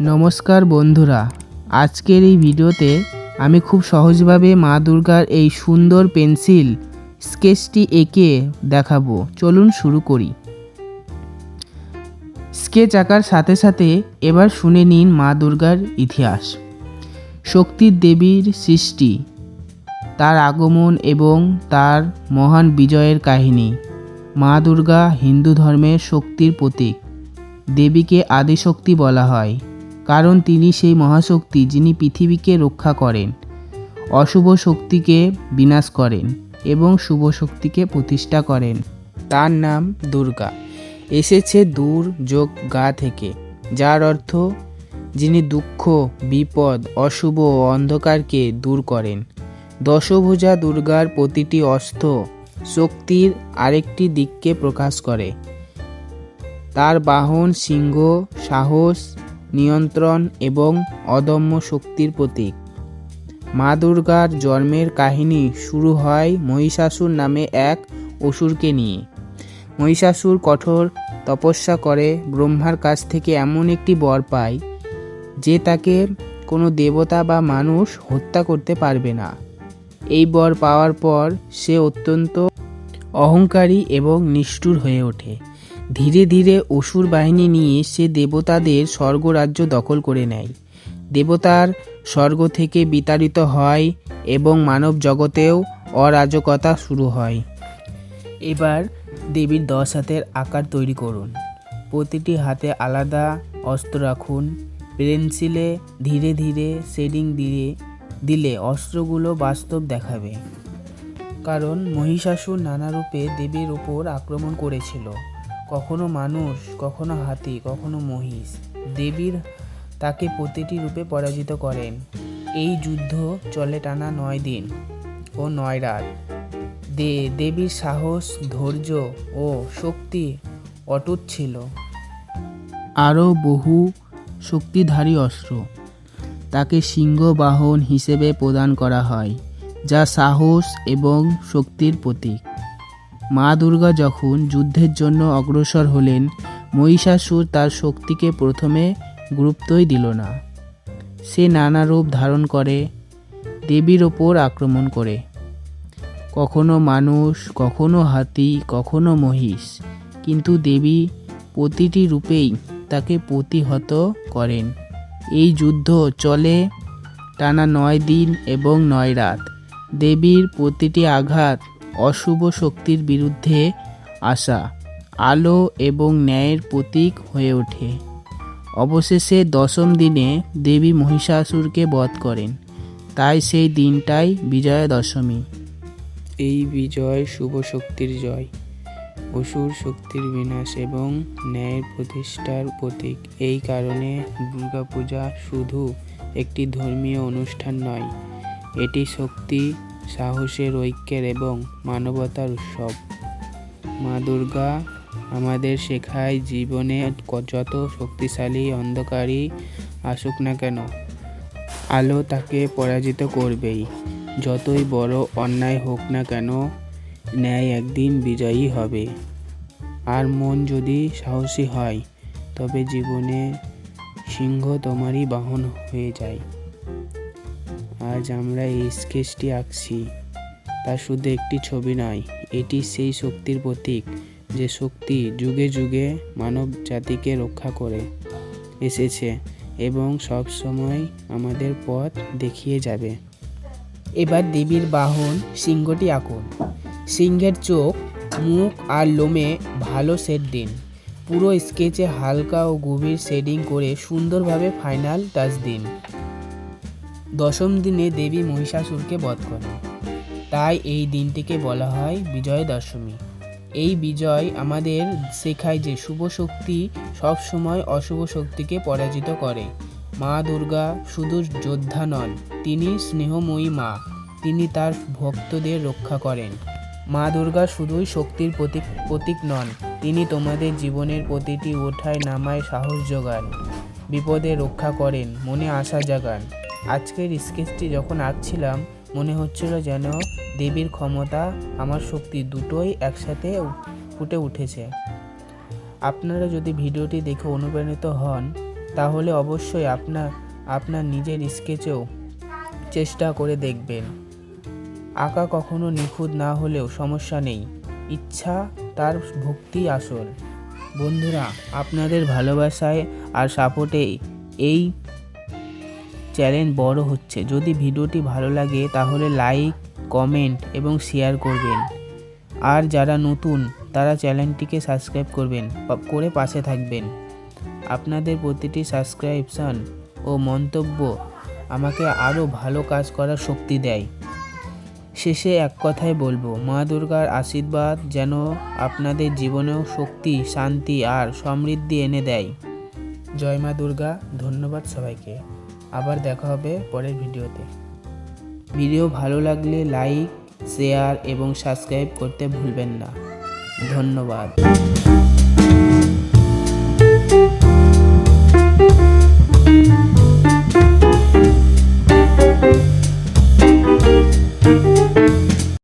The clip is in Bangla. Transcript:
নমস্কার বন্ধুরা, আজকের এই ভিডিওতে আমি খুব সহজভাবে মা দুর্গার এই সুন্দর পেন্সিল স্কেচটি এঁকে দেখাবো। চলুন শুরু করি। স্কেচ আঁকার সাথে সাথে এবার শুনে নিন মা দুর্গার ইতিহাস। শক্তির দেবীর সৃষ্টি, তার আগমন এবং তার মহান বিজয়ের কাহিনী। মা দুর্গা হিন্দু ধর্মের শক্তির প্রতীক। দেবীকে আদিশক্তি বলা হয় কারণ তিনি সেই মহাশক্তি যিনি পৃথিবীকে রক্ষা করেন, অশুভ শক্তিকে বিনাশ করেন এবং শুভ শক্তিকে প্রতিষ্ঠা করেন। তার নাম দুর্গা এসেছে দূর যোগ গা থেকে, যার অর্থ যিনি দুঃখ, বিপদ, অশুভ ও অন্ধকারকে দূর করেন। দশভুজা দুর্গার প্রতিটি অস্ত্র শক্তির আরেকটি দিককে প্রকাশ করে। তার বাহন সিংহ সাহস, নিয়ন্ত্রণ এবং অদম্য শক্তির প্রতীক। মা দুর্গার জন্মের কাহিনী শুরু হয় মহিষাসুর নামে এক অসুরকে নিয়ে। মহিষাসুর কঠোর তপস্যা করে ব্রহ্মার কাছ থেকে এমন একটি বর পায় যে তাকে কোনো দেবতা বা মানুষ হত্যা করতে পারবে না। এই বর পাওয়ার পর সে অত্যন্ত অহংকারী এবং নিষ্ঠুর হয়ে ওঠে। ধীরে ধীরে অসুর বাহিনী নিয়ে সে দেবতাদের স্বর্গরাজ্য দখল করে নেয়। দেবতার স্বর্গ থেকে বিতাড়িত হয় এবং মানব জগতেও অরাজকতা শুরু হয়। এবার দেবীর 10 হাতের আকার তৈরি করুন। প্রতিটি হাতে আলাদা অস্ত্র রাখুন। পেন্সিলে ধীরে ধীরে শেডিং দিলে অস্ত্রগুলো বাস্তব দেখাবে। কারণ মহিষাসুর নানা রূপে দেবীর উপর আক্রমণ করেছিল, কখনো মানুষ, কখনো হাতি, কখনো মহিষ। দেবীর তাকে প্রতিটি রূপে পরাজিত করেন। এই যুদ্ধ চলে টানা 9 দিন ও 9 রাত। দেবীর সাহস, ধৈর্য ও শক্তি অটুট ছিল। আরও বহু শক্তিধারী অস্ত্র তাকে সিংহ বাহন হিসেবে প্রদান করা হয়, যা সাহস এবং শক্তির প্রতীক। মা দুর্গা যখন যুদ্ধের জন্য অগ্রসর হলেন, মহিষাসুর তার শক্তিকে প্রথমে গুরুত্বই দিল না। সে নানা রূপ ধারণ করে দেবীর ওপর আক্রমণ করে, কখনো মানুষ, কখনো হাতি, কখনো মহিষ। কিন্তু দেবী প্রতিটি রূপেই তাকে প্রতিহত করেন। এই যুদ্ধ চলে টানা 9 দিন এবং 9 রাত। দেবীর প্রতিটি আঘাত অশুভ শক্তির বিরুদ্ধে আসা আলো এবং ন্যায়ের প্রতীক হয়ে ওঠে। অবশেষে 10ম দিনে দেবী মহিষাসুরকে বধ করেন, তাই সেই দিনটাই বিজয়া দশমী। এই বিজয় শুভ শক্তির জয়, অসুর শক্তির বিনাশ এবং ন্যায়ের প্রতিষ্ঠার প্রতীক। এই কারণে দুর্গাপূজা শুধু একটি ধর্মীয় অনুষ্ঠান নয়, এটি শক্তি, সাহসের, ঐক্যের এবং মানবতার উৎসব। মা দুর্গা আমাদের শেখায় জীবনে যত শক্তিশালী অন্ধকারই আসুক না কেন, আলো তাকে পরাজিত করবেই। যতই বড় অন্যায় হোক না কেন, ন্যায় একদিন বিজয়ী হবে। আর মন যদি সাহসী হয়, তবে জীবনে সিংহ তোমারই বাহন হয়ে যায়। আজ আমরা এই স্কেচটি আঁকছি, তা শুধু একটি ছবি নয়, এটি সেই শক্তির প্রতীক যে শক্তি যুগে যুগে মানব জাতিকে রক্ষা করে এসেছে এবং সব সময় আমাদের পথ দেখিয়ে যাবে। এবার দেবীর বাহন সিংহটি আঁকুন। সিংহের চোখ, মুখ আর লোমে ভালো শেড দিন। পুরো স্কেচে হালকা ও গভীর শেডিং করে সুন্দরভাবে ফাইনাল টাচ দিন। 10ম দিনে দেবী মহিষাসুরকে বধ করেন, তাই এই দিনটিকে বলা হয় বিজয়া দশমী। এই বিজয় আমাদের শেখায় যে শুভ শক্তি সবসময় অশুভ শক্তিকে পরাজিত করে। মা দুর্গা শুধু যোদ্ধা নন, তিনি স্নেহময়ী মা। তিনি তার ভক্তদের রক্ষা করেন। মা দুর্গা শুধুই শক্তির প্রতীক নন, তিনি তোমাদের জীবনের প্রতিটি ওঠায় নামায় সাহস যোগান, বিপদে রক্ষা করেন, মনে আশা জাগান। আজকের স্কেচটি যখন আঁকছিলাম, মনে হচ্ছিল যেন দেবীর ক্ষমতা, আমার শক্তি দুটোই একসাথে ফুটে উঠেছে। আপনারা যদি ভিডিওটি দেখে অনুপ্রাণিত হন, তাহলে অবশ্যই আপনার নিজের স্কেচেও চেষ্টা করে দেখবেন। আঁকা কখনো নিখুঁত না হলেও সমস্যা নেই, ইচ্ছা তার ভক্তি আসল। বন্ধুরা, আপনাদের ভালোবাসায় আর সাপোর্টেই এই চ্যালেঞ্জ বড় হচ্ছে। যদি ভিডিওটি ভালো লাগে তাহলে লাইক, কমেন্ট এবং শেয়ার করবেন। আর যারা নতুন তারা চ্যানেলটিকে সাবস্ক্রাইব করে পাশে থাকবেন। আপনাদের প্রতিটি সাবস্ক্রিপশন ও মন্তব্য আমাকে আরও ভালো কাজ করার শক্তি দেয়। শেষে এক কথাই বলবো, মা দুর্গার আশীর্বাদ যেন আপনাদের জীবনেও শক্তি, শান্তি আর সমৃদ্ধি এনে দেয়। জয় মা দুর্গা। ধন্যবাদ সবাইকে। আবার দেখা হবে পরের ভিডিওতে। ভিডিও ভালো লাগলে লাইক, শেয়ার এবং সাবস্ক্রাইব করতে ভুলবেন না। ধন্যবাদ।